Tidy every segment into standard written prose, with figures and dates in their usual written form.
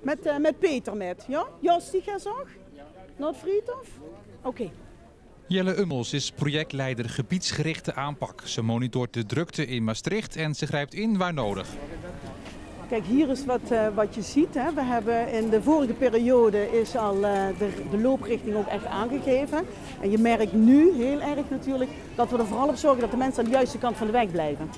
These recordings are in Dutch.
Met Peter met, ja? Jos, die gaat zo? Noordfried of? Oké. Jelle Ummels is projectleider gebiedsgerichte aanpak. Ze monitort de drukte in Maastricht en ze grijpt in waar nodig. Kijk, hier is wat je ziet. Hè. We hebben in de vorige periode is al de looprichting ook echt aangegeven. En je merkt nu heel erg natuurlijk dat we er vooral op zorgen dat de mensen aan de juiste kant van de weg blijven.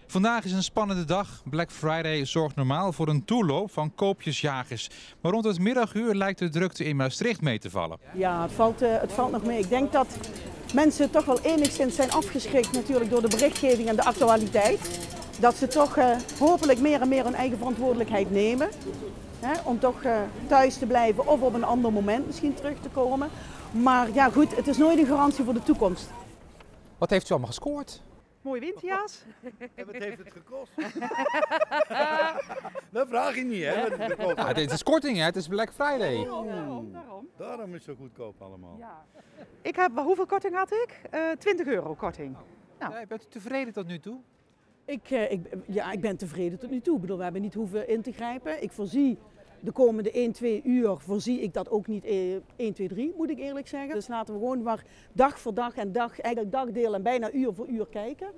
Vandaag is een spannende dag. Black Friday zorgt normaal voor een toeloop van koopjesjagers. Maar rond het middaguur lijkt de drukte in Maastricht mee te vallen. Ja, het valt nog mee. Ik denk dat mensen toch wel enigszins zijn afgeschrikt natuurlijk door de berichtgeving en de actualiteit. Dat ze toch hopelijk meer en meer hun eigen verantwoordelijkheid nemen. Hè, om toch thuis te blijven of op een ander moment misschien terug te komen. Maar ja goed, het is nooit een garantie voor de toekomst. Wat heeft u allemaal gescoord? Mooie winterjas. En wat heeft het gekost? Dat vraag je niet, hè? Wat het gekost Ah, dit is korting, hè? Het is Black Friday. Daarom is het zo goedkoop allemaal. Ja. Hoeveel korting had ik? €20 korting. Nou. Ja, bent u tevreden tot nu toe? Ik ben tevreden tot nu toe. Ik bedoel, we hebben niet hoeven in te grijpen. Ik voorzie de komende 1-2 uur voorzie ik dat ook niet 1, 2, 3, moet ik eerlijk zeggen. Dus laten we gewoon maar dag voor dag en eigenlijk dagdeel en bijna uur voor uur kijken.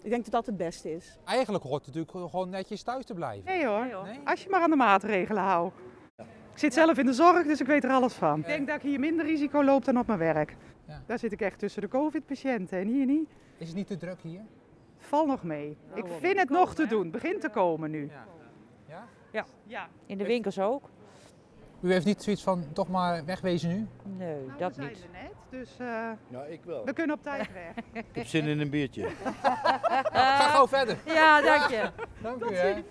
Ik denk dat dat het beste is. Eigenlijk hoort het natuurlijk gewoon netjes thuis te blijven. Nee hoor, Nee? als je maar aan de maatregelen houdt. Ik zit zelf in de zorg, dus ik weet er alles van. Ik denk dat ik hier minder risico loop dan op mijn werk. Ja. Daar zit ik echt tussen de COVID-patiënten en hier niet. Is het niet te druk hier? Val nog mee. Ik vind het nog te doen. Het begint te komen nu. Ja? Ja. In de winkels ook? U heeft niet zoiets van toch maar wegwezen nu? Nee, Nou, dat we zijn niet. er net, dus Ja, ik wel. we kunnen op tijd weg. Ik heb zin in een biertje. Ga gauw verder. Ja, dank je. Dank u. Hè.